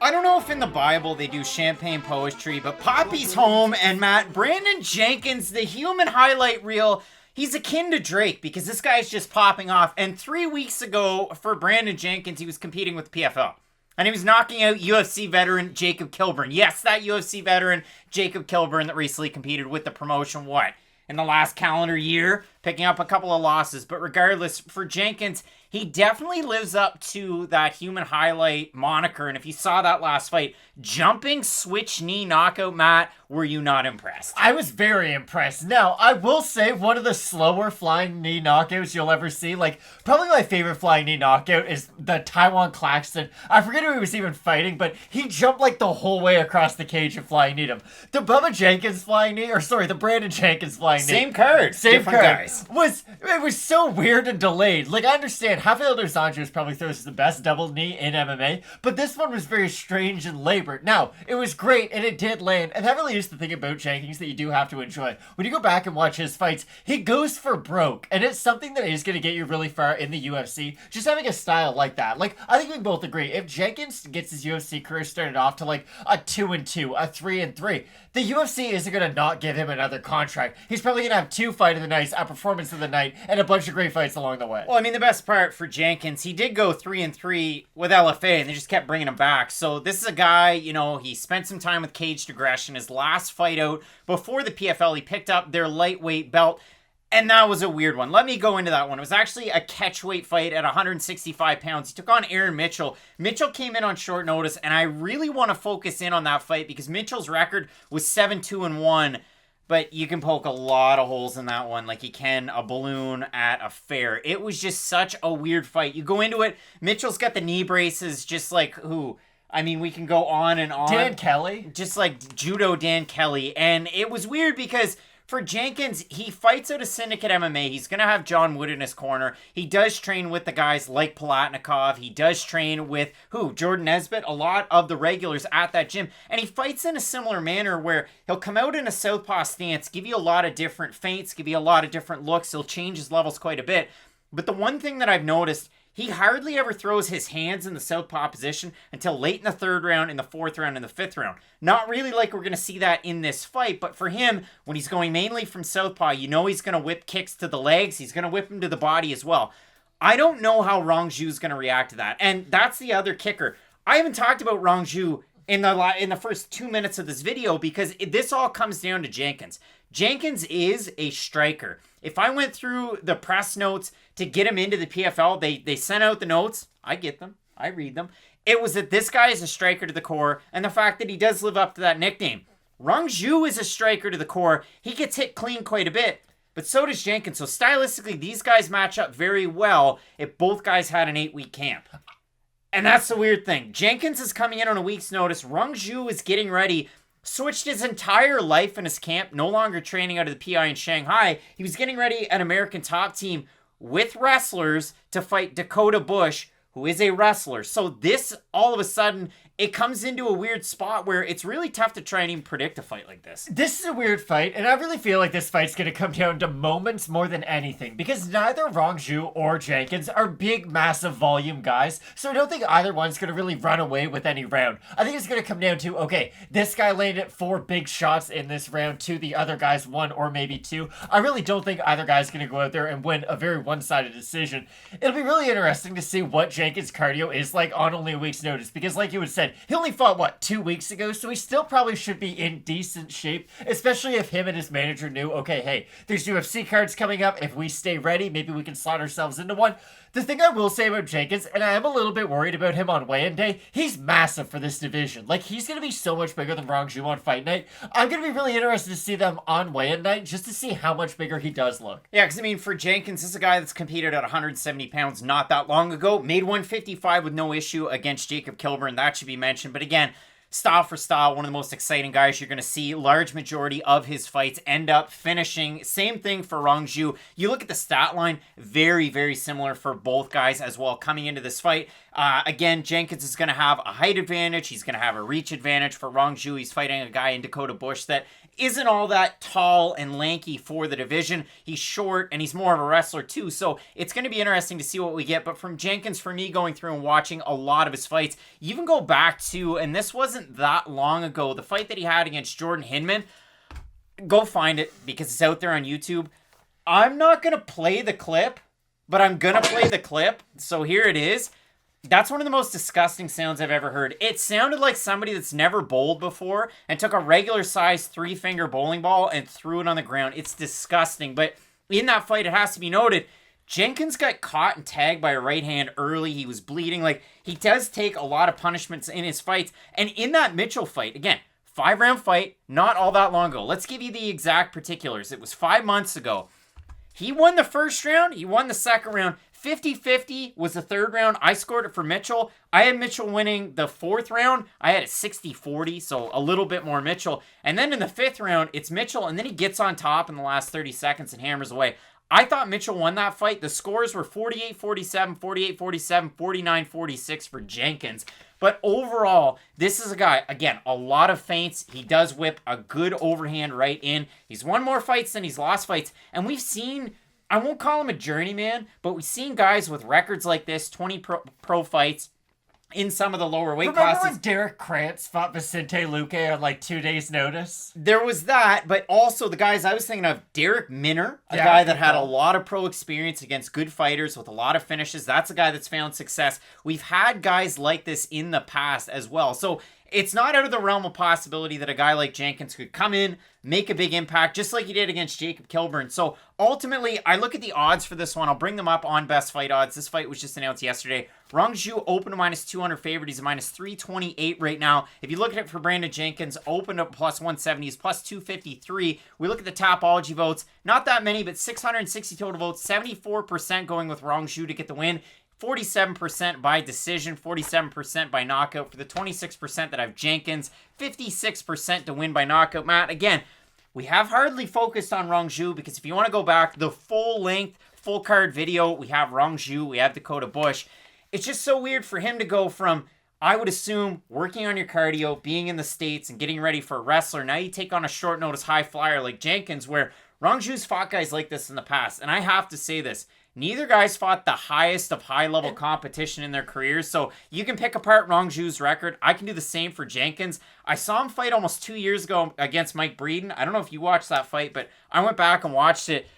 I don't know if in the Bible they do champagne poetry, but Poppy's home, and Matt, Brandon Jenkins, the human highlight reel, he's akin to Drake because this guy's just popping off. And 3 weeks ago for Brandon Jenkins, he was competing with the PFL. And he was knocking out UFC veteran Jacob Kilburn. Yes, that UFC veteran Jacob Kilburn that recently competed with the promotion, in the last calendar year, picking up a couple of losses. But regardless, for Jenkins, he definitely lives up to that human highlight moniker. And if you saw that last fight, jumping switch knee knockout, Matt, were you not impressed? I was very impressed. Now, I will say one of the slower flying knee knockouts you'll ever see. Probably my favorite flying knee knockout is the Taiwan Claxton. I forget who he was even fighting, but he jumped the whole way across the cage and flying kneed him. The Bubba Jenkins flying knee, the Brandon Jenkins flying knee. Same card. Same card. Guys. It was so weird and delayed. I understand Rafael dos Anjos probably throws the best double knee in MMA, but this one was very strange and labored. Now, it was great and it did land, and that really is the thing about Jenkins that you do have to enjoy. When you go back and watch his fights, he goes for broke, and it's something that is going to get you really far in the UFC, just having a style like that. I think we both agree, if Jenkins gets his UFC career started off to a 2-2, a 3-3, the UFC isn't going to not give him another contract. He's probably going to have 2 fight of the nights, a performance of the night, and a bunch of great fights along the way. Well, I mean, the best part for Jenkins, he did go 3-3 with LFA, and they just kept bringing him back. So this is a guy, he spent some time with Caged Aggression. His last fight out before the PFL, he picked up their lightweight belt, and that was a weird one. Let me go into that one. It was actually a catchweight fight at 165 pounds. He took on Aaron Mitchell. Mitchell came in on short notice, and I really want to focus in on that fight because Mitchell's record was 7-2-1. But you can poke a lot of holes in that one like you can a balloon at a fair. It was just such a weird fight. You go into it, Mitchell's got the knee braces just like who? I mean, we can go on and on. Dan Kelly? Just like Judo Dan Kelly. And it was weird because for Jenkins, he fights out of Syndicate MMA. He's going to have John Wood in his corner. He does train with the guys like Palatnikov. He does train with, Jordan Nesbitt, a lot of the regulars at that gym. And he fights in a similar manner where he'll come out in a southpaw stance, give you a lot of different feints, give you a lot of different looks. He'll change his levels quite a bit. But the one thing that I've noticed, he hardly ever throws his hands in the southpaw position until late in the 3rd round, in the 4th round, in the 5th round. Not really like we're going to see that in this fight, but for him, when he's going mainly from southpaw, he's going to whip kicks to the legs. He's going to whip him to the body as well. I don't know how Rongzhu is going to react to that. And that's the other kicker. I haven't talked about Rongzhu in the first 2 minutes of this video because this all comes down to Jenkins. Jenkins is a striker. If I went through the press notes to get him into the PFL, they sent out the notes. I get them. I read them. It was that this guy is a striker to the core, and the fact that he does live up to that nickname. Rongzhu is a striker to the core. He gets hit clean quite a bit, but so does Jenkins. So stylistically, these guys match up very well if both guys had an 8-week camp. And that's the weird thing. Jenkins is coming in on a week's notice. Rongzhu is getting ready. Switched his entire life in his camp, no longer training out of the PI in Shanghai. He was getting ready an American Top Team with wrestlers to fight Dakota Bush, who is a wrestler. So this, all of a sudden, it comes into a weird spot where it's really tough to try and even predict a fight like this. This is a weird fight, and I really feel like this fight's going to come down to moments more than anything, because neither Rongzhu or Jenkins are big, massive volume guys, so I don't think either one's going to really run away with any round. I think it's going to come down to, okay, this guy landed 4 big shots in this round to the other guy's 1 or maybe 2. I really don't think either guy's going to go out there and win a very one-sided decision. It'll be really interesting to see what Jenkins' cardio is like on only a week's notice, because like you had said, he only fought, 2 weeks ago, so he still probably should be in decent shape, especially if him and his manager knew, okay, hey, there's UFC cards coming up. If we stay ready, maybe we can slot ourselves into one. The thing I will say about Jenkins, and I am a little bit worried about him on weigh-in day, he's massive for this division. He's going to be so much bigger than Rongzhu on fight night. I'm going to be really interested to see them on weigh-in night just to see how much bigger he does look. Yeah, because, for Jenkins, this is a guy that's competed at 170 pounds not that long ago. Made 155 with no issue against Jacob Kilburn. That should be mentioned. But again, style for style, one of the most exciting guys you're going to see. Large majority of his fights end up finishing. Same thing for Rongzhu. You look at the stat line, very, very similar for both guys as well coming into this fight. Again, Jenkins is going to have a height advantage. He's going to have a reach advantage. For Rongzhu, he's fighting a guy in Dakota Bush that isn't all that tall and lanky for the division. He's short and he's more of a wrestler too. So it's going to be interesting to see what we get. But from Jenkins, for me, going through and watching a lot of his fights, you even go back to, and this wasn't that long ago, the fight that he had against Jordan Hinman. Go find it because it's out there on YouTube. I'm not going to play the clip, but I'm going to play the clip. So here it is. That's one of the most disgusting sounds I've ever heard. It sounded like somebody that's never bowled before and took a regular size 3-finger bowling ball and threw it on the ground. It's disgusting. But in that fight, it has to be noted, Jenkins got caught and tagged by a right hand early. He was bleeding. Like, he does take a lot of punishments in his fights. And in that Mitchell fight, again, 5-round fight, not all that long ago. Let's give you the exact particulars. It was 5 months ago. He won the first round. He won the second round. 50-50 was the third round. I scored it for Mitchell. I had Mitchell winning the fourth round. I had it 60-40, so a little bit more Mitchell. And then in the fifth round, it's Mitchell, and then he gets on top in the last 30 seconds and hammers away. I thought Mitchell won that fight. The scores were 48-47, 48-47, 49-46 for Jenkins. But overall, this is a guy, again, a lot of feints. He does whip a good overhand right in. He's won more fights than he's lost fights. And we've seen, I won't call him a journeyman, but we've seen guys with records like this, 20 pro fights in some of the lower weight classes. Remember when Derek Krantz fought Vicente Luque on like 2 days' notice? There was that, but also the guys I was thinking of, Derek Minner, a guy that had a lot of pro experience against good fighters with a lot of finishes. That's a guy that's found success. We've had guys like this in the past as well. So it's not out of the realm of possibility that a guy like Jenkins could come in, make a big impact, just like he did against Jacob Kilburn. So ultimately, I look at the odds for this one. I'll bring them up on Best Fight Odds. This fight was just announced yesterday. Rongzhu open to -200 favorite. He's a -328 right now. If you look at it for Brandon Jenkins, open to +170. He's +253. We look at the Tapology votes. Not that many, but 660 total votes. 74% going with Rongzhu to get the win. 47% by decision, 47% by knockout. For the 26% that have Jenkins, 56% to win by knockout. Matt, again, we have hardly focused on Rongzhu because if you want to go back, the full-length, full-card video, we have Rongzhu, we have Dakota Bush. It's just so weird for him to go from, I would assume, working on your cardio, being in the States, and getting ready for a wrestler. Now you take on a short-notice high flyer like Jenkins, where Rongzhu's fought guys like this in the past. And I have to say this. Neither guy's fought the highest of high-level competition in their careers, so you can pick apart Rongzhu's record. I can do the same for Jenkins. I saw him fight almost 2 years ago against Mike Breeden. I don't know if you watched that fight, but I went back and watched it.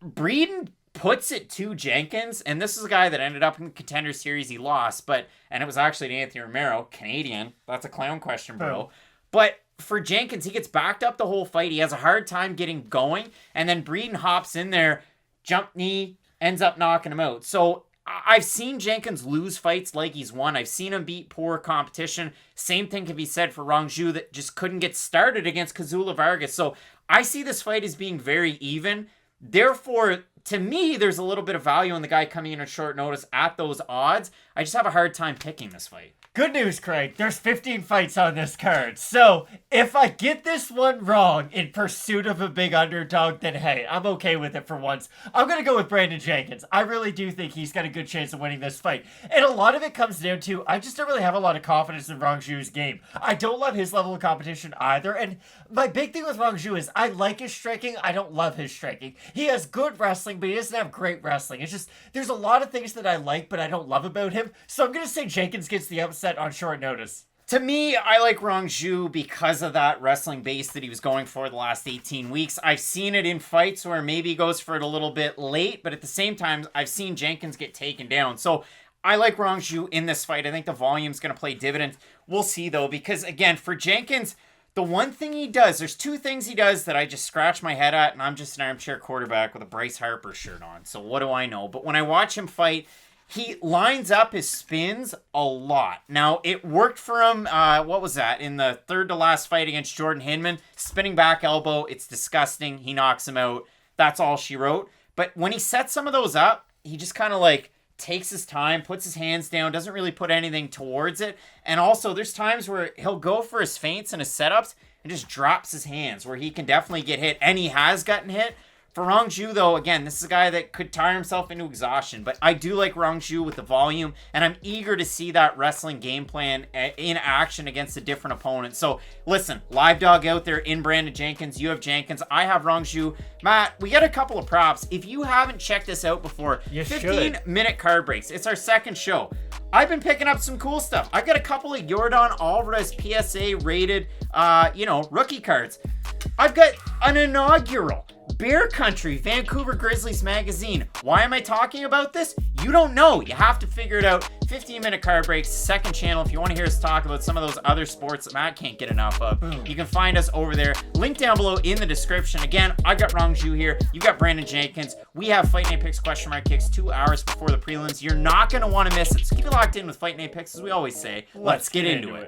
Breeden puts it to Jenkins, and this is a guy that ended up in the Contender Series. He lost, and it was actually to Anthony Romero, Canadian. That's a clown question, bro. Oh. But for Jenkins, he gets backed up the whole fight. He has a hard time getting going, and then Breeden hops in there, jump knee, ends up knocking him out. So I've seen Jenkins lose fights like he's won. I've seen him beat poor competition. Same thing can be said for Rongzhu that just couldn't get started against Kazula Vargas. So I see this fight as being very even. Therefore, to me, there's a little bit of value in the guy coming in at short notice at those odds. I just have a hard time picking this fight. Good news, Craig. There's 15 fights on this card. So, if I get this one wrong in pursuit of a big underdog, then hey, I'm okay with it for once. I'm going to go with Brandon Jenkins. I really do think he's got a good chance of winning this fight. And a lot of it comes down to, I just don't really have a lot of confidence in Rongzhu's game. I don't love his level of competition either. And my big thing with Rongzhu is I like his striking. I don't love his striking. He has good wrestling, but he doesn't have great wrestling. It's just, there's a lot of things that I like, but I don't love about him. So I'm going to say Jenkins gets the upset on short notice. To me, I like Rongzhu because of that wrestling base that he was going for the last 18 weeks. I've seen it in fights where maybe he goes for it a little bit late, but at the same time, I've seen Jenkins get taken down. So I like Rongzhu in this fight. I think the volume's going to play dividends. We'll see, though, because, again, for Jenkins, the one thing he does, there's two things he does that I just scratch my head at, and I'm just an armchair quarterback with a Bryce Harper shirt on. So what do I know? But when I watch him fight, he lines up his spins a lot. Now, it worked for him, what was that? In the third to last fight against Jordan Hinman, spinning back elbow, it's disgusting. He knocks him out. That's all she wrote. But when he sets some of those up, he just kind of like takes his time, puts his hands down, doesn't really put anything towards it. And also, there's times where he'll go for his feints and his setups and just drops his hands, where he can definitely get hit, and he has gotten hit. For Rongzhu, though, again, this is a guy that could tire himself into exhaustion, but I do like Rongzhu with the volume, and I'm eager to see that wrestling game plan in action against a different opponent. So, listen, live dog out there in Brandon Jenkins. You have Jenkins. I have Rongzhu. Matt, we got a couple of props. If you haven't checked this out before, 15-minute card breaks. It's our second show. I've been picking up some cool stuff. I've got a couple of Yordan Alvarez PSA rated, rookie cards. I've got an inaugural Bear Country Vancouver Grizzlies magazine. Why am I talking about this? You don't know. You have to figure it out. 15-minute card breaks, second channel. If you want to hear us talk about some of those other sports that Matt can't get enough of, you can find us over there. Link down below in the description. Again, I got Rongzhu here. You got Brandon Jenkins. We have Fight Night Picks kicks 2 hours before the prelims. You're not going to want to miss it. So keep it locked in with Fight Night Picks, as we always say. Let's get into it.